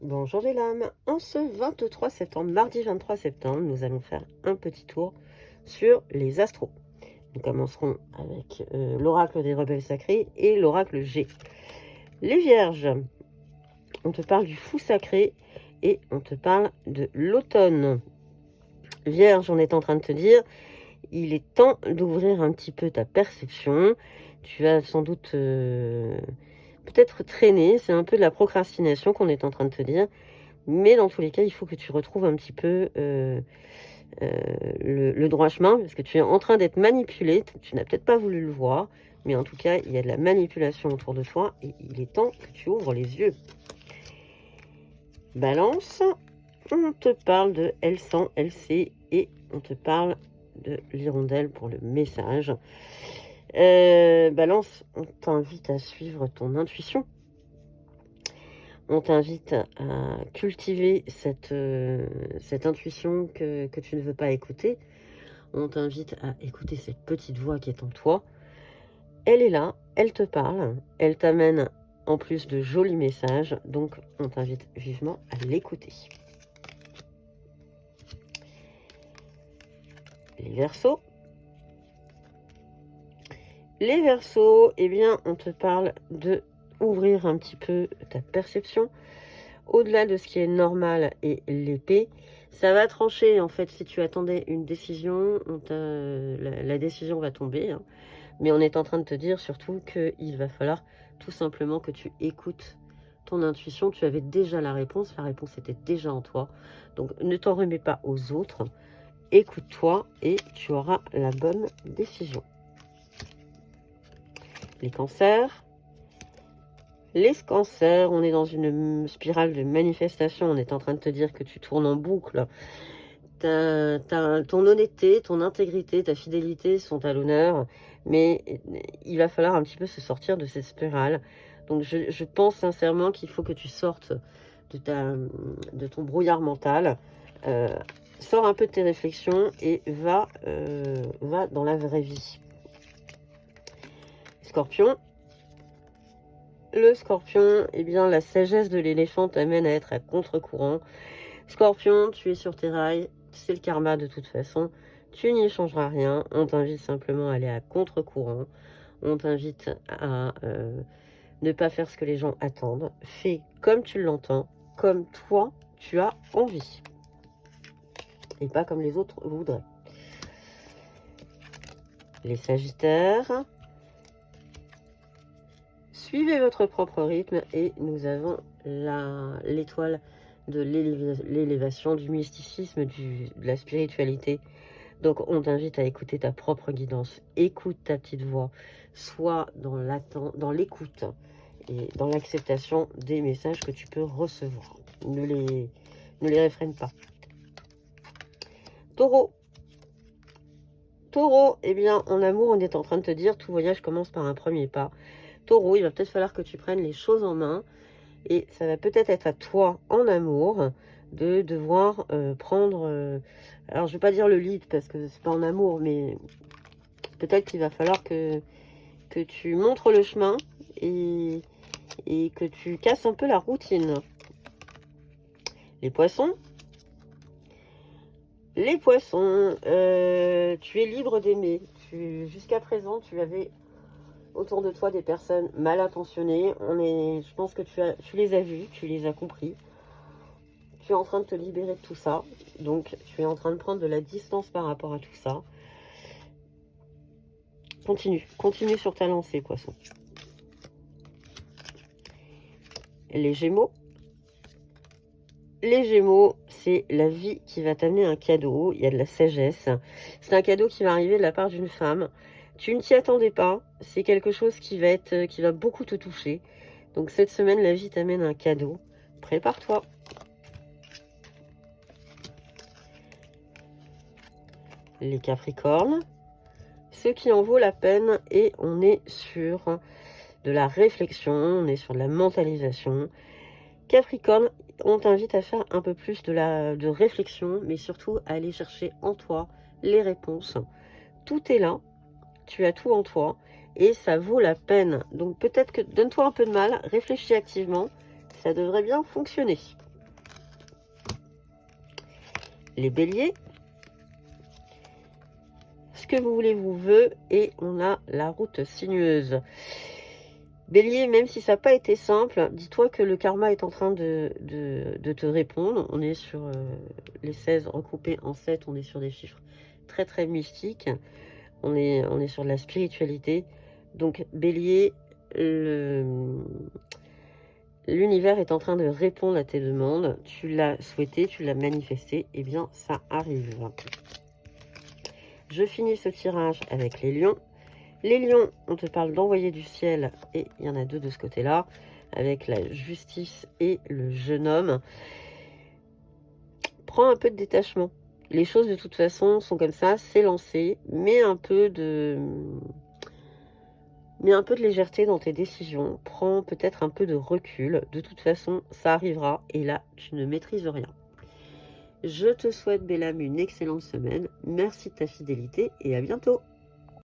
Bonjour les lames, en ce 23 septembre, mardi 23 septembre, nous allons faire un petit tour sur les astros. Nous commencerons avec l'oracle des rebelles sacrés et l'oracle G. Les vierges, on te parle du fou sacré et on te parle de l'automne. Vierge, on est en train de te dire, il est temps d'ouvrir un petit peu ta perception. Tu as sans doute peut-être traîné, c'est un peu de la procrastination qu'on est en train de te dire. Mais dans tous les cas, il faut que tu retrouves un petit peu le droit chemin, parce que tu es en train d'être manipulé. Tu n'as peut-être pas voulu le voir, mais en tout cas, il y a de la manipulation autour de toi et il est temps que tu ouvres les yeux. Balance, on te parle de L100, LC et on te parle de l'hirondelle pour le message. Balance, on t'invite à suivre ton intuition. On t'invite à cultiver cette intuition que tu ne veux pas écouter. On t'invite à écouter cette petite voix qui est en toi. Elle est là, elle te parle, elle t'amène en plus de jolis messages, donc on t'invite vivement à l'écouter. Les Verseaux. Les Verseaux, eh bien, on te parle de ouvrir un petit peu ta perception, au-delà de ce qui est normal et l'épée. Ça va trancher, en fait, si tu attendais une décision, la décision va tomber. Hein. Mais on est en train de te dire surtout qu'il va falloir tout simplement que tu écoutes ton intuition. Tu avais déjà la réponse était déjà en toi. Donc ne t'en remets pas aux autres. Écoute-toi et tu auras la bonne décision. Les cancers. Les cancers, on est dans une spirale de manifestation. On est en train de te dire que tu tournes en boucle. Ton honnêteté, ton intégrité, ta fidélité sont à l'honneur, mais il va falloir un petit peu se sortir de cette spirale. Donc je pense sincèrement qu'il faut que tu sortes de ton brouillard mental, sors un peu de tes réflexions et va dans la vraie vie. Scorpion. Le scorpion, eh bien la sagesse de l'éléphant t'amène à être à contre-courant. Scorpion, tu es sur tes rails, c'est le karma de toute façon, tu n'y changeras rien, on t'invite simplement à aller à contre-courant, on t'invite à ne pas faire ce que les gens attendent, fais comme tu l'entends, comme toi tu as envie, et pas comme les autres voudraient. Les Sagittaires, suivez votre propre rythme et nous avons l'étoile de l'élévation, du mysticisme, de la spiritualité. Donc on t'invite à écouter ta propre guidance. Écoute ta petite voix. Sois dans l'écoute et dans l'acceptation des messages que tu peux recevoir. Ne les réfrène pas. Taureau. Taureau, eh bien en amour, on est en train de te dire tout voyage commence par un premier pas. Taureau, il va peut-être falloir que tu prennes les choses en main. Et ça va peut-être être à toi, en amour, de devoir prendre... alors, je ne vais pas dire le lead, parce que c'est pas en amour, mais peut-être qu'il va falloir que tu montres le chemin et que tu casses un peu la routine. Les poissons. Les poissons, tu es libre d'aimer. Jusqu'à présent, tu avais autour de toi des personnes mal intentionnées. Je pense que tu les as vues, tu les as compris. Tu es en train de te libérer de tout ça. Donc, tu es en train de prendre de la distance par rapport à tout ça. Continue sur ta lancée, poisson. Les Gémeaux. Les Gémeaux, c'est la vie qui va t'amener un cadeau. Il y a de la sagesse. C'est un cadeau qui va arriver de la part d'une femme. Tu ne t'y attendais pas. C'est quelque chose qui va beaucoup te toucher. Donc, cette semaine, la vie t'amène un cadeau. Prépare-toi. Les Capricornes, ce qui en vaut la peine, et on est sur de la réflexion, on est sur de la mentalisation. Capricorne, on t'invite à faire un peu plus de réflexion, mais surtout à aller chercher en toi les réponses. Tout est là, tu as tout en toi, et ça vaut la peine. Donc peut-être que donne-toi un peu de mal, réfléchis activement, ça devrait bien fonctionner. Les béliers, ce que vous voulez vous veut, et on a la route sinueuse. Bélier, même si ça n'a pas été simple, dis-toi que le karma est en train de te répondre. On est sur les 16 recoupés en 7, on est sur des chiffres très très mystiques. On est sur de la spiritualité. Donc Bélier, l'univers est en train de répondre à tes demandes. Tu l'as souhaité, tu l'as manifesté, et bien ça arrive. Je finis ce tirage avec les lions. Les lions, on te parle d'envoyer du ciel, et il y en a 2 de ce côté-là, avec la justice et le jeune homme. Prends un peu de détachement. Les choses de toute façon sont comme ça, c'est lancé, mets un peu de légèreté dans tes décisions. Prends peut-être un peu de recul. De toute façon, ça arrivera, et là, tu ne maîtrises rien. Je te souhaite, belle âme, une excellente semaine. Merci de ta fidélité, et à bientôt.